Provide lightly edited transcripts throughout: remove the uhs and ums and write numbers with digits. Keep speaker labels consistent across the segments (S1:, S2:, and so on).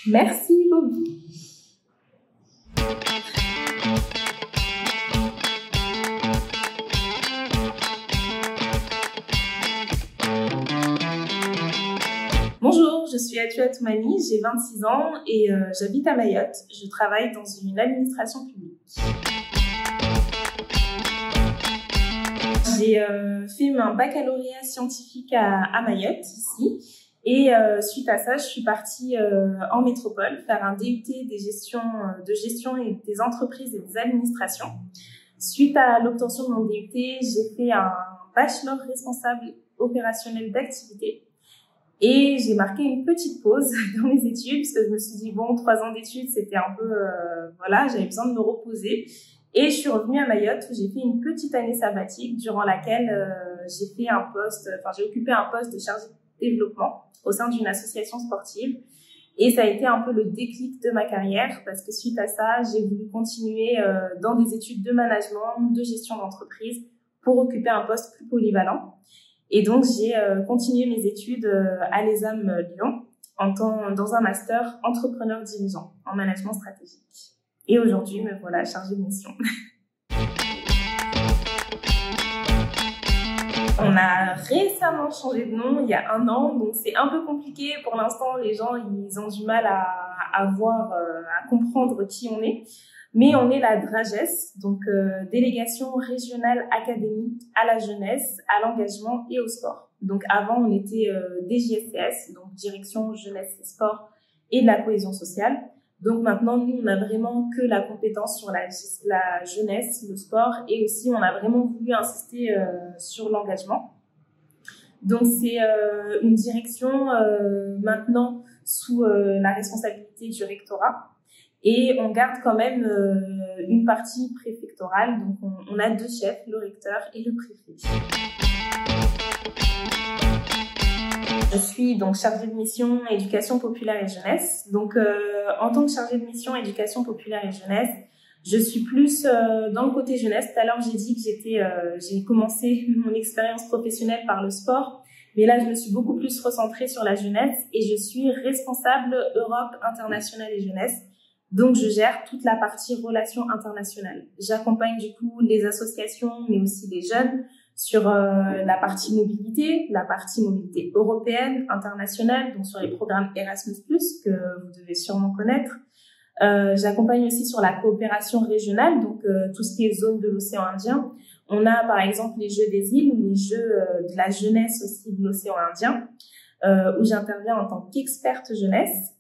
S1: Merci Bobby. Bonjour, je suis Atua Toumani, j'ai 26 ans et j'habite à Mayotte. Je travaille dans une administration publique. J'ai fait un baccalauréat scientifique à Mayotte, ici. Et suite à ça, je suis partie en métropole faire un DUT de gestion et des entreprises et des administrations. Suite à l'obtention de mon DUT, j'ai fait un bachelor responsable opérationnel d'activité. Et j'ai marqué une petite pause dans mes études parce que je me suis dit, bon, 3 ans d'études, c'était un peu, voilà, j'avais besoin de me reposer. Et je suis revenue à Mayotte où j'ai fait une petite année sabbatique durant laquelle j'ai occupé un poste de chargé de développement au sein d'une association sportive. Et ça a été un peu le déclic de ma carrière parce que suite à ça, j'ai voulu continuer dans des études de management, de gestion d'entreprise pour occuper un poste plus polyvalent. Et donc, j'ai continué mes études à l'ESAM Lyon dans un master entrepreneur dirigeant en management stratégique. Et aujourd'hui, me voilà chargée de mission. On a récemment changé de nom il y a 1 an, donc c'est un peu compliqué. Pour l'instant, les gens, ils ont du mal à comprendre qui on est. Mais on est la DRAGES, donc délégation régionale académique à la jeunesse, à l'engagement et au sport. Donc avant, on était DJSCS, donc direction jeunesse et sport et de la cohésion sociale. Donc maintenant, nous, on a vraiment que la compétence sur la jeunesse, le sport, et aussi on a vraiment voulu insister sur l'engagement. Donc c'est une direction maintenant sous la responsabilité du rectorat. Et on garde quand même une partie préfectorale, donc on a 2 chefs, le recteur et le préfet. Je suis donc chargée de mission éducation populaire et jeunesse. Donc en tant que chargée de mission éducation populaire et jeunesse, je suis plus dans le côté jeunesse. Tout à l'heure, j'ai dit que j'ai commencé mon expérience professionnelle par le sport, mais là je me suis beaucoup plus recentrée sur la jeunesse et je suis responsable Europe internationale et jeunesse. Donc, je gère toute la partie relations internationales. J'accompagne du coup les associations, mais aussi les jeunes sur la partie mobilité européenne, internationale, donc sur les programmes Erasmus+, que vous devez sûrement connaître. J'accompagne aussi sur la coopération régionale, donc tout ce qui est zone de l'océan Indien. On a par exemple les Jeux des îles, les Jeux de la jeunesse aussi de l'océan Indien, où j'interviens en tant qu'experte jeunesse.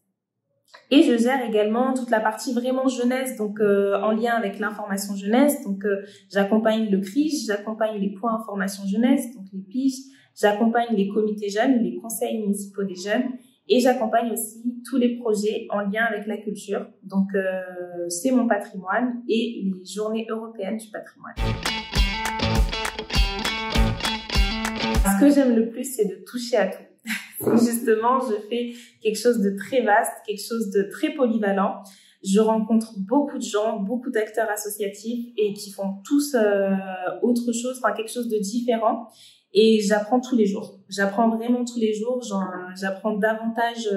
S1: Et je gère également toute la partie vraiment jeunesse, donc en lien avec l'information jeunesse. Donc j'accompagne le CRIJ, j'accompagne les points information jeunesse, donc les PIJ, j'accompagne les comités jeunes, les conseils municipaux des jeunes, et j'accompagne aussi tous les projets en lien avec la culture. Donc c'est mon patrimoine et les journées européennes du patrimoine. Ce que j'aime le plus, c'est de toucher à tout. Justement, je fais quelque chose de très vaste, quelque chose de très polyvalent. Je rencontre beaucoup de gens, beaucoup d'acteurs associatifs et qui font tous autre chose, enfin quelque chose de différent. Et j'apprends tous les jours. J'apprends vraiment tous les jours. J'apprends davantage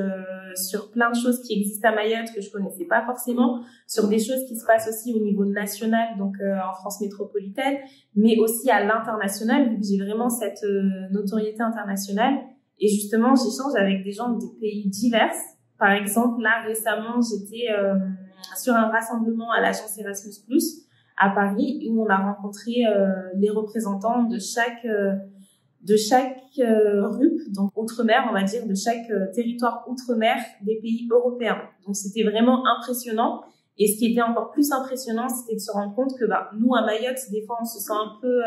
S1: sur plein de choses qui existent à Mayotte que je connaissais pas forcément, sur des choses qui se passent aussi au niveau national, donc en France métropolitaine, mais aussi à l'international, vu que j'ai vraiment cette notoriété internationale. Et justement, j'échange avec des gens de pays divers. Par exemple, là, récemment, j'étais sur un rassemblement à l'agence Erasmus+, à Paris, où on a rencontré les représentants de chaque RUP, donc outre-mer, on va dire, de chaque territoire outre-mer des pays européens. Donc, c'était vraiment impressionnant. Et ce qui était encore plus impressionnant, c'était de se rendre compte que nous, à Mayotte, des fois, on se sent un peu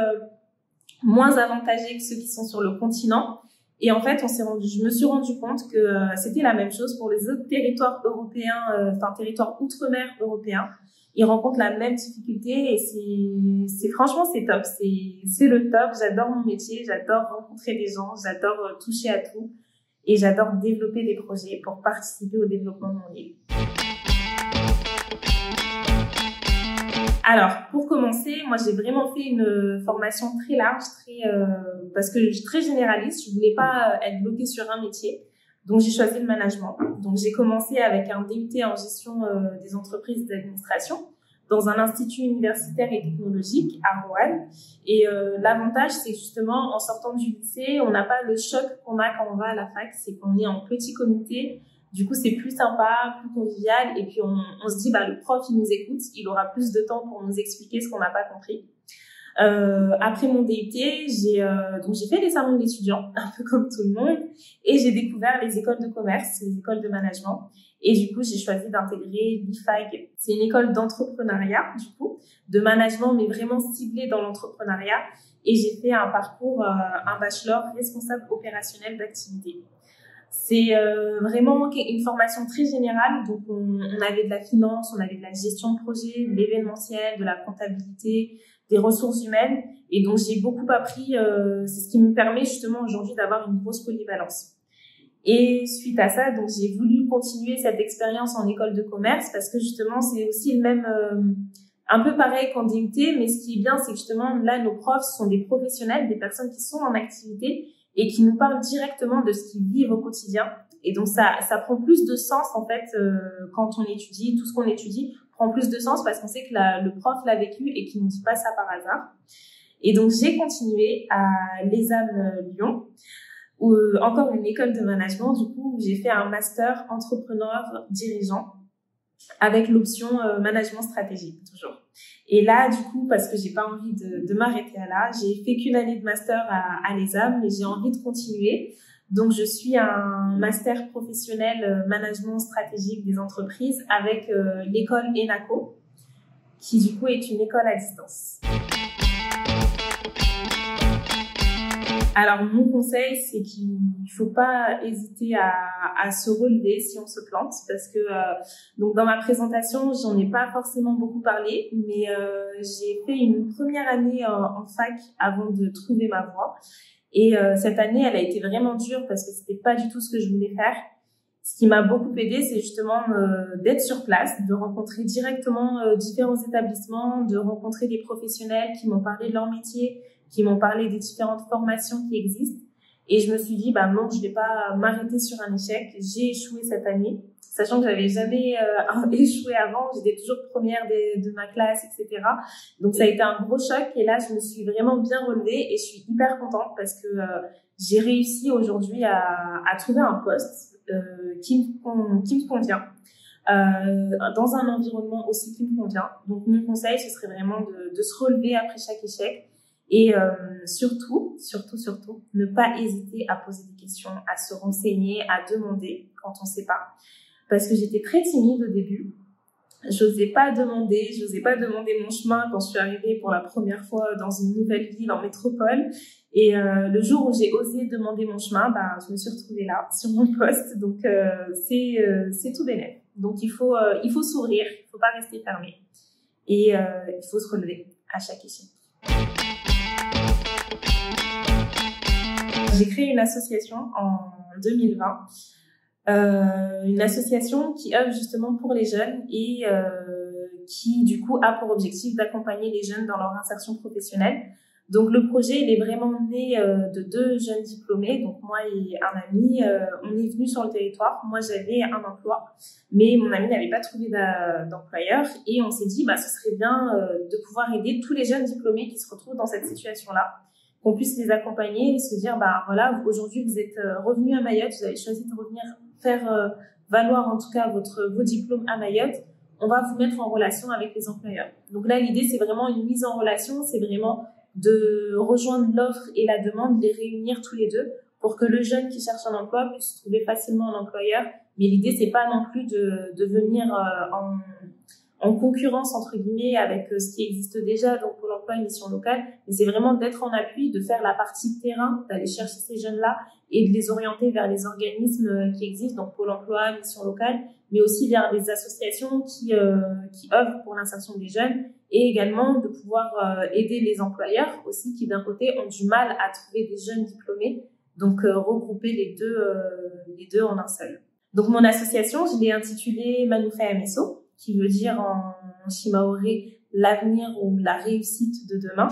S1: moins avantagés que ceux qui sont sur le continent. Et en fait, je me suis rendu compte que c'était la même chose pour les autres territoires européens, territoires outre-mer européens. Ils rencontrent la même difficulté et franchement, c'est top. C'est le top. J'adore mon métier. J'adore rencontrer des gens. J'adore toucher à tout. Et j'adore développer des projets pour participer au développement de mon île. Alors, pour commencer, moi, j'ai vraiment fait une formation très large, parce que je suis très généraliste. Je voulais pas être bloquée sur un métier. Donc, j'ai choisi le management. Donc, j'ai commencé avec un DUT en gestion des entreprises d'administration dans un institut universitaire et technologique à Roanne. Et l'avantage, c'est justement, en sortant du lycée, on n'a pas le choc qu'on a quand on va à la fac, c'est qu'on est en petit comité. Du coup, c'est plus sympa, plus convivial. Et puis, on se dit, le prof, il nous écoute, il aura plus de temps pour nous expliquer ce qu'on n'a pas compris. Après mon DUT, j'ai fait les salons d'étudiants, un peu comme tout le monde, et j'ai découvert les écoles de commerce, les écoles de management. Et du coup, j'ai choisi d'intégrer l'IFAG. C'est une école d'entrepreneuriat, du coup, de management, mais vraiment ciblée dans l'entrepreneuriat. Et j'ai fait un parcours, un bachelor responsable opérationnel d'activité. C'est vraiment une formation très générale. Donc, on avait de la finance, on avait de la gestion de projet, de l'événementiel, de la comptabilité, des ressources humaines. Et donc, j'ai beaucoup appris. C'est ce qui me permet justement aujourd'hui d'avoir une grosse polyvalence. Et suite à ça, donc j'ai voulu continuer cette expérience en école de commerce parce que justement, c'est aussi le même, un peu pareil qu'en DUT. Mais ce qui est bien, c'est que justement, là, nos profs sont des professionnels, des personnes qui sont en activité et qui nous parlent directement de ce qu'ils vivent au quotidien. Et donc, ça prend plus de sens, en fait, quand on étudie. Tout ce qu'on étudie prend plus de sens parce qu'on sait que le prof l'a vécu et qu'il ne nous dit pas ça par hasard. Et donc, j'ai continué à l'ESAM Lyon, ou encore une école de management, du coup, où j'ai fait un master entrepreneur dirigeant avec l'option management stratégique, toujours. Et là, du coup, parce que j'ai pas envie de m'arrêter à là, j'ai fait qu'une année de master à l'ESAM, mais j'ai envie de continuer. Donc, je suis un master professionnel management stratégique des entreprises avec l'école ENACO, qui du coup est une école à distance. Alors, mon conseil, c'est qu'il faut pas hésiter à se relever si on se plante, parce que donc dans ma présentation, j'en ai pas forcément beaucoup parlé, mais j'ai fait une première année en fac avant de trouver ma voie. Et cette année, elle a été vraiment dure parce que c'était pas du tout ce que je voulais faire. Ce qui m'a beaucoup aidé, c'est justement d'être sur place, de rencontrer directement différents établissements, de rencontrer des professionnels qui m'ont parlé de leur métier, qui m'ont parlé des différentes formations qui existent. Et je me suis dit, non, je vais pas m'arrêter sur un échec. J'ai échoué cette année, sachant que j'avais jamais échoué avant. J'étais toujours première de ma classe, etc. Donc, ça a été un gros choc. Et là, je me suis vraiment bien relevée et je suis hyper contente parce que j'ai réussi aujourd'hui à trouver un poste qui me convient. Dans un environnement aussi qui me convient. Donc, mon conseil, ce serait vraiment de se relever après chaque échec. Et surtout, ne pas hésiter à poser des questions, à se renseigner, à demander quand on ne sait pas. Parce que j'étais très timide au début. J'osais pas demander mon chemin quand je suis arrivée pour la première fois dans une nouvelle ville en métropole. Et le jour où j'ai osé demander mon chemin, je me suis retrouvée là, sur mon poste. Donc c'est tout bénef. Donc il faut s'ouvrir, il faut pas rester fermé. Et il faut se relever à chaque échec. J'ai créé une association en 2020, une association qui œuvre justement pour les jeunes et qui du coup a pour objectif d'accompagner les jeunes dans leur insertion professionnelle. Donc le projet il est vraiment né de 2 jeunes diplômés, donc moi et un ami, on est venus sur le territoire. Moi j'avais un emploi, mais mon ami n'avait pas trouvé d'employeur et on s'est dit ce serait bien de pouvoir aider tous les jeunes diplômés qui se retrouvent dans cette situation-là, qu'on puisse les accompagner et se dire voilà, aujourd'hui vous êtes revenus à Mayotte, vous avez choisi de revenir faire valoir en tout cas vos diplômes à Mayotte, on va vous mettre en relation avec les employeurs. Donc là l'idée c'est vraiment une mise en relation, c'est vraiment de rejoindre l'offre et la demande, les réunir tous les deux pour que le jeune qui cherche un emploi puisse trouver facilement un employeur. Mais l'idée, c'est pas non plus de venir en concurrence, entre guillemets, avec ce qui existe déjà, donc Pôle emploi et Mission locale. Mais c'est vraiment d'être en appui, de faire la partie terrain, d'aller chercher ces jeunes-là et de les orienter vers les organismes qui existent, donc Pôle emploi, Mission locale, mais aussi vers des associations qui œuvrent pour l'insertion des jeunes. Et également de pouvoir aider les employeurs aussi qui d'un côté ont du mal à trouver des jeunes diplômés, donc regrouper les deux en un seul. Donc mon association, je l'ai intitulée Manufai Ameso, qui veut dire en shimaoré l'avenir ou la réussite de demain.